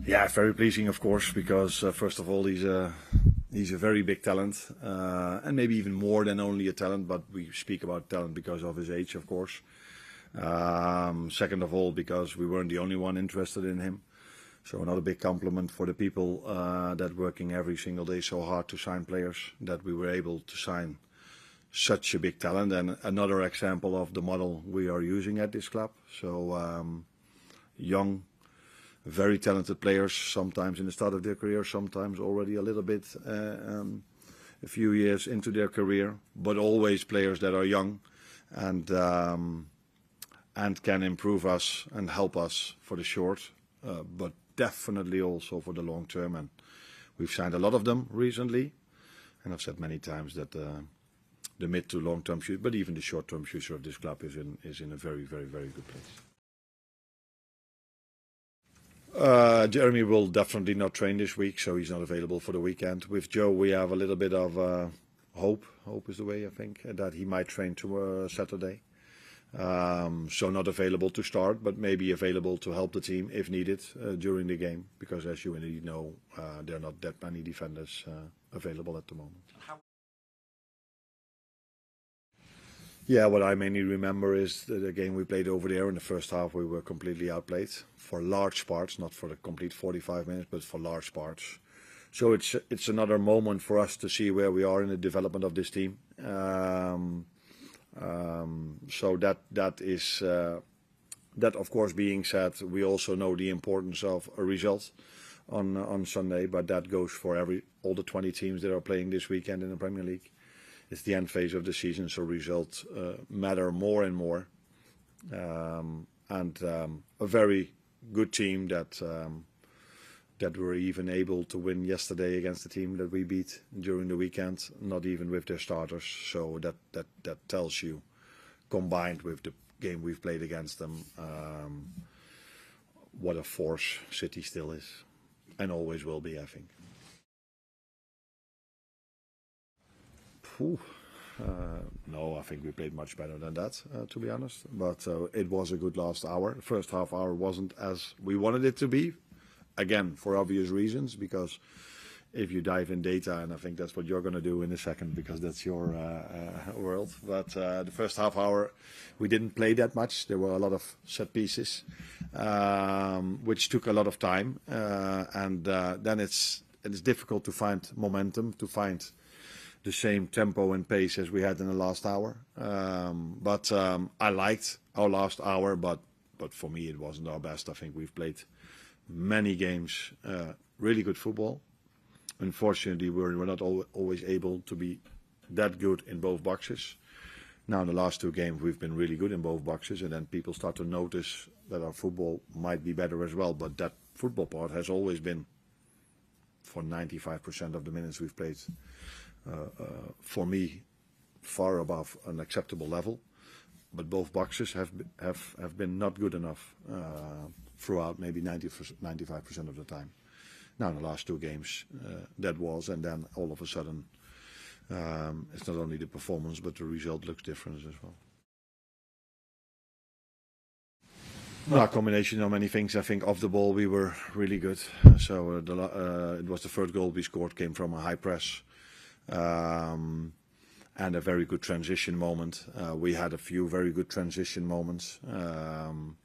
Yeah, very pleasing, of course, because first of all, he's a very big talent, and maybe even more than only a talent. But we speak about talent because of his age, of course. Second of all, because we weren't the only one interested in him. So another big compliment for the people that working every single day so hard to sign players, that we were able to sign such a big talent, and another example of the model we are using at this club. So young, very talented players, sometimes in the start of their career, sometimes already a little bit a few years into their career, but always players that are young and can improve us and help us for the short, but definitely also for the long term. And we've signed a lot of them recently, and I've said many times that the mid to long term future, but even the short term future of this club is in a very, very, very good place. Jeremy will definitely not train this week, so he's not available for the weekend. With Joe, we have a little bit of hope. Hope is the way, I think, that he might train tomorrow, Saturday. So not available to start, but maybe available to help the team if needed during the game, because as you already know, there are not that many defenders available at the moment. Yeah, what I mainly remember is the game we played over there. In the first half, we were completely outplayed for large parts, not for the complete 45 minutes, but for large parts. So it's another moment for us to see where we are in the development of this team. So that is that, of course, being said, we also know the importance of a result on Sunday, but that goes for all the 20 teams that are playing this weekend in the Premier League. It's the end phase of the season, so results matter more and more. And a very good team that were even able to win yesterday against the team that we beat during the weekend, not even with their starters. So that tells you, combined with the game we've played against them, what a force City still is, and always will be, I think. No, I think we played much better than that, to be honest. But it was a good last hour. The first half hour wasn't as we wanted it to be. Again, for obvious reasons, because if you dive in data, and I think that's what you're going to do in a second, because that's your world. But the first half hour, we didn't play that much. There were a lot of set pieces, which took a lot of time. And then it's difficult to find momentum, to find the same tempo and pace as we had in the last hour. But I liked our last hour, but for me it wasn't our best. I think we've played many games, really good football. Unfortunately, we're not always able to be that good in both boxes. Now in the last two games we've been really good in both boxes, and then people start to notice that our football might be better as well. But that football part has always been, for 95% of the minutes we've played, for me, far above an acceptable level. But both boxes have been not good enough throughout, maybe 95% of the time. Now in the last two games that was, and then all of a sudden it's not only the performance but the result looks different as well. A combination of many things. I think off the ball we were really good. So it was the first goal we scored came from a high press. And a very good transition moment. We had a few very good transition moments, and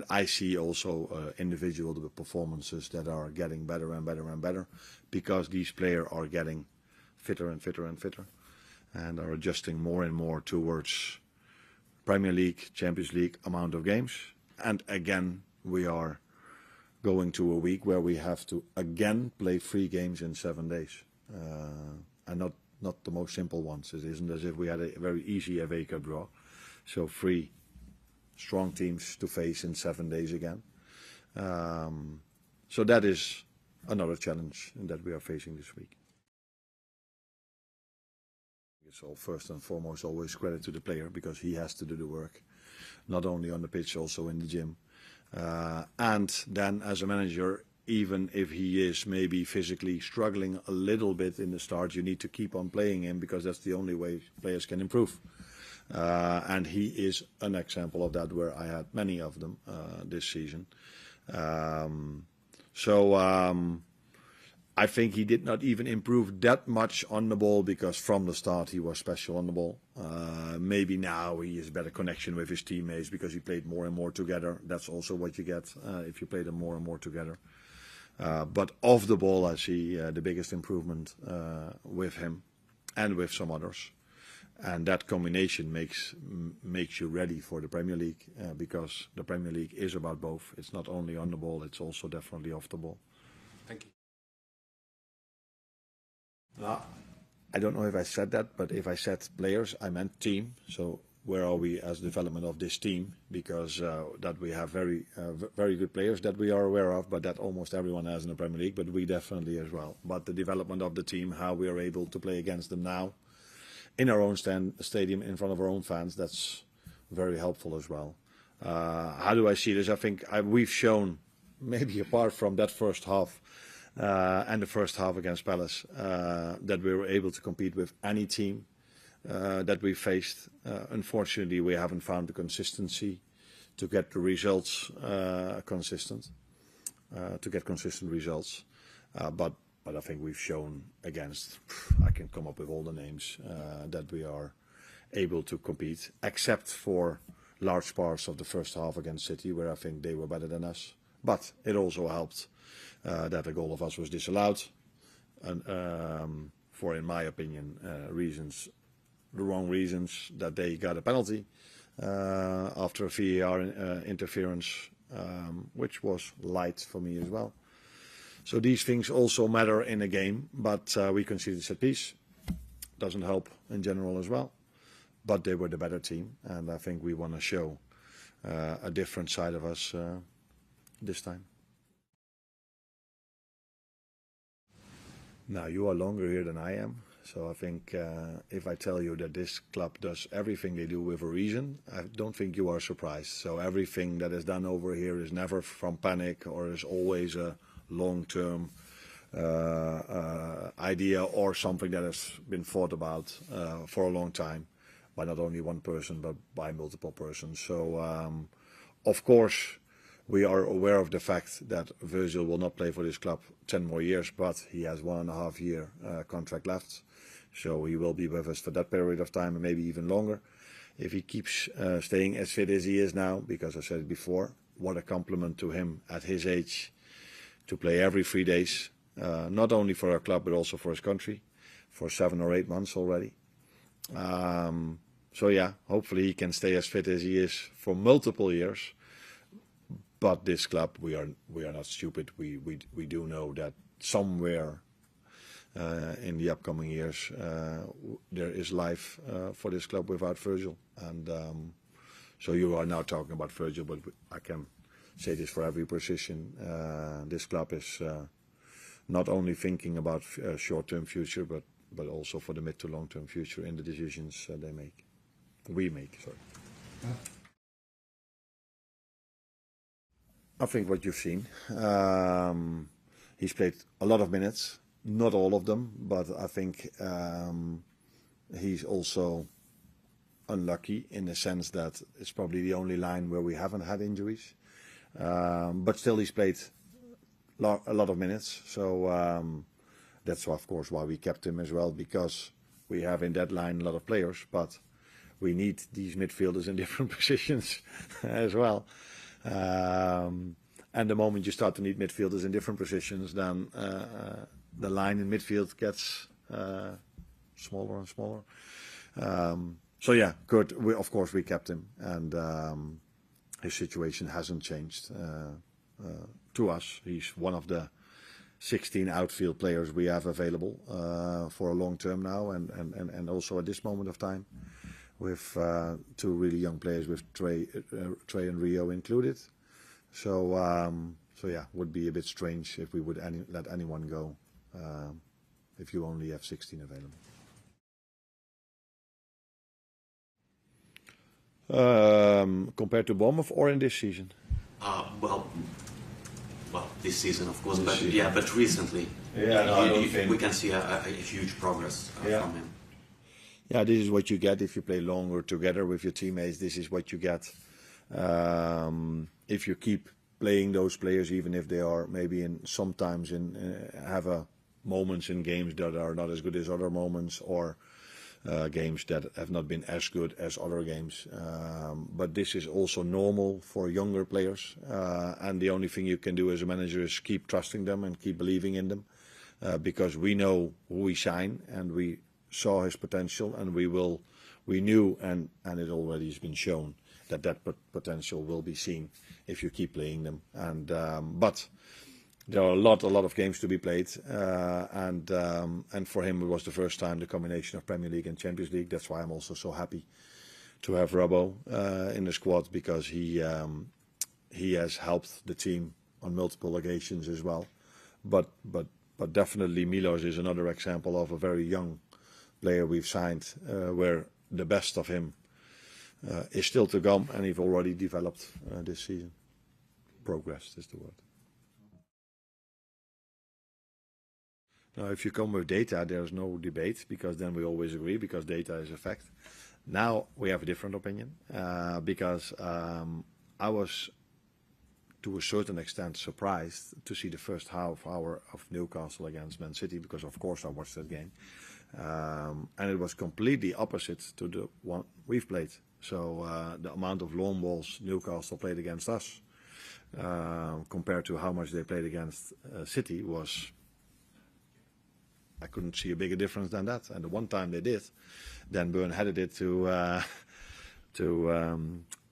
I see also individual performances that are getting better and better and better, because these players are getting fitter and fitter and fitter, and are adjusting more and more towards Premier League, Champions League amount of games. And again, we are going to a week where we have to again play 3 games in 7 days, and not the most simple ones. It isn't as if we had a very easy FA Cup draw. So 3 strong teams to face in 7 days again. So that is another challenge that we are facing this week. So first and foremost, always credit to the player, because he has to do the work, not only on the pitch, also in the gym. And then as a manager, even if he is maybe physically struggling a little bit in the start, you need to keep on playing him, because that's the only way players can improve. And he is an example of that, where I had many of them this season. I think he did not even improve that much on the ball, because from the start he was special on the ball. Maybe now he has better connection with his teammates because he played more and more together. That's also what you get if you play them more and more together. But off the ball, I see the biggest improvement with him and with some others. And that combination makes you ready for the Premier League, because the Premier League is about both. It's not only on the ball, it's also definitely off the ball. Thank you. I don't know if I said that, but if I said players, I meant team. So where are we as development of this team? Because that we have very good players that we are aware of, but that almost everyone has in the Premier League, but we definitely as well. But the development of the team, how we are able to play against them now, in our own stadium, in front of our own fans, that's very helpful as well. How do I see this? I think we've shown, maybe apart from that first half, and the first half against Palace, that we were able to compete with any team that we faced. Unfortunately, we haven't found the consistency to get the results consistent, to get consistent results. But I think we've shown against, I can come up with all the names, that we are able to compete, except for large parts of the first half against City, where I think they were better than us. But it also helped that a goal of us was disallowed, and for, in my opinion, reasons, the wrong reasons, that they got a penalty after a VAR interference, which was light for me as well. So these things also matter in a game, but we conceded set piece. Doesn't help in general as well. But they were the better team, and I think we want to show a different side of us this time. Now, you are longer here than I am, so I think if I tell you that this club does everything they do with a reason, I don't think you are surprised. So everything that is done over here is never from panic, or is always a long-term idea, or something that has been thought about for a long time by not only one person but by multiple persons. So of course we are aware of the fact that Virgil will not play for this club 10 more years, but he has 1.5 year contract left, so he will be with us for that period of time, and maybe even longer if he keeps staying as fit as he is now, because I said it before, what a compliment to him at his age to play every 3 days, not only for our club but also for his country, for 7 or 8 months already. So yeah, hopefully he can stay as fit as he is for multiple years. But this club, we are not stupid. We do know that somewhere in the upcoming years there is life for this club without Virgil. And so you are now talking about Virgil, but I can say this for every position. This club is not only thinking about short-term future, but also for the mid to long-term future in the decisions we make. Sorry. I think what you've seen, he's played a lot of minutes, not all of them, but I think he's also unlucky in the sense that it's probably the only line where we haven't had injuries. But still he's played a lot of minutes, so that's of course why we kept him as well, because we have in that line a lot of players, but we need these midfielders in different positions as well. And the moment you start to need midfielders in different positions, then the line in midfield gets smaller and smaller. So yeah, good. Of course we kept him, and his situation hasn't changed to us. He's one of the 16 outfield players we have available for a long term now, and also at this moment of time, with 2 really young players, with Trey and Rio included. So yeah, would be a bit strange if we would let anyone go if you only have 16 available. Compared to Bournemouth or in this season? Well, this season of course, but season. Yeah, but recently, yeah, no, we can see a huge progress from him. Yeah, this is what you get if you play longer together with your teammates. This is what you get if you keep playing those players, even if they are maybe sometimes have moments in games that are not as good as other moments, or games that have not been as good as other games. But this is also normal for younger players, and the only thing you can do as a manager is keep trusting them and keep believing in them, because we know who we sign and we saw his potential, and we knew, and it already has been shown that potential will be seen if you keep playing them. And but there are a lot of games to be played, and for him it was the first time the combination of Premier League and Champions League. That's why I'm also so happy to have Robbo in the squad, because he has helped the team on multiple occasions as well. But definitely Milos is another example of a very young player we've signed, where the best of him is still to come, and he's already developed this season. Progressed is the word. Now, if you come with data, there's no debate, because then we always agree, because data is a fact. Now we have a different opinion, because I was, to a certain extent, surprised to see the first half hour of Newcastle against Man City, because of course I watched that game, and it was completely opposite to the one we've played. So the amount of long balls Newcastle played against us, compared to how much they played against City, was, I couldn't see a bigger difference than that. And the one time they did, then Burn headed it to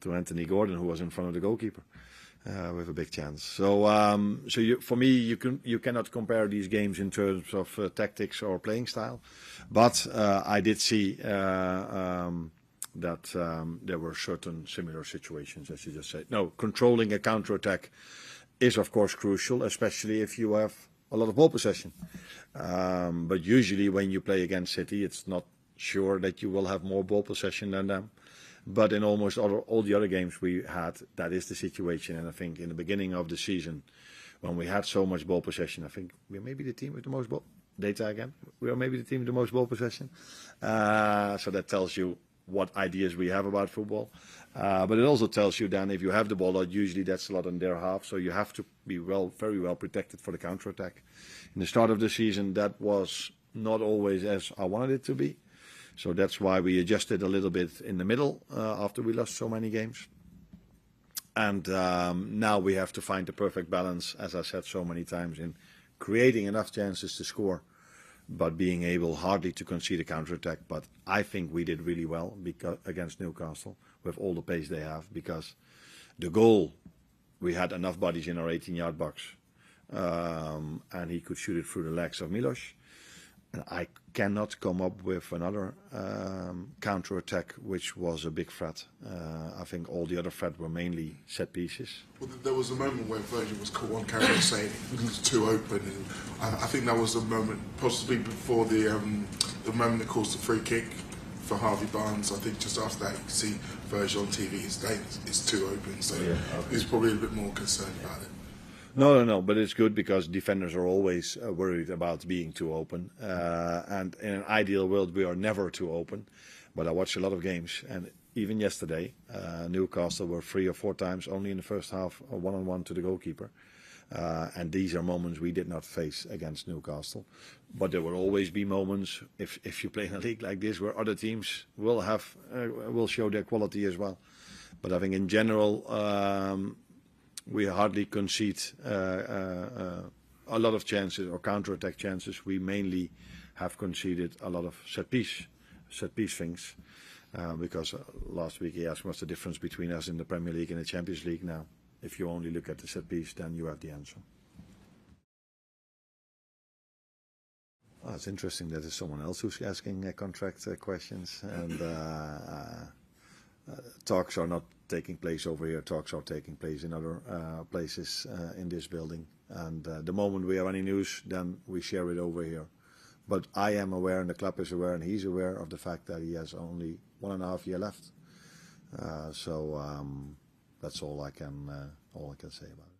Anthony Gordon, who was in front of the goalkeeper, with a big chance. So for me, you cannot compare these games in terms of tactics or playing style, but I did see that there were certain similar situations, as you just said. No, controlling a counter-attack is of course crucial, especially if you have a lot of ball possession. But usually when you play against City, it's not sure that you will have more ball possession than them. But in almost all the other games we had, that is the situation. And I think in the beginning of the season, when we had so much ball possession, I think we may be the team with the most ball. Data again. We are maybe the team with the most ball possession. So that tells you what ideas we have about football. But it also tells you then, if you have the ball, usually that's a lot on their half. So you have to be very well protected for the counter-attack. In the start of the season, that was not always as I wanted it to be. So that's why we adjusted a little bit in the middle after we lost so many games. And now we have to find the perfect balance, as I said so many times, in creating enough chances to score, but being able hardly to concede a counter-attack. But I think we did really well against Newcastle with all the pace they have, because the goal, we had enough bodies in our 18-yard box, and he could shoot it through the legs of Milos. And I cannot come up with another counter-attack which was a big threat. I think all the other threats were mainly set pieces. Well, there was a moment where Virgil was caught on camera saying it was too open, and I think that was the moment, possibly before the moment that caused the free kick for Harvey Barnes. I think just after that, you can see Virgil on TV saying it's too open, so yeah, he's probably a bit more concerned about it. No, but it's good, because defenders are always worried about being too open. And in an ideal world, we are never too open. But I watched a lot of games, and even yesterday, Newcastle were 3 or 4 times only in the first half, one-on-one to the goalkeeper. And these are moments we did not face against Newcastle. But there will always be moments, if you play in a league like this, where other teams will show their quality as well. But I think in general, we hardly concede a lot of chances or counter-attack chances. We mainly have conceded a lot of set piece things, because last week he asked what's the difference between us in the Premier League and the Champions League. Now, if you only look at the set piece, then you have the answer. Oh, it's interesting that there's someone else who's asking contract questions, and talks are not taking place over here. Talks are taking place in other places in this building. And the moment we have any news, then we share it over here. But I am aware, and the club is aware, and he's aware of the fact that he has only 1.5 years left. So that's all I can say about it.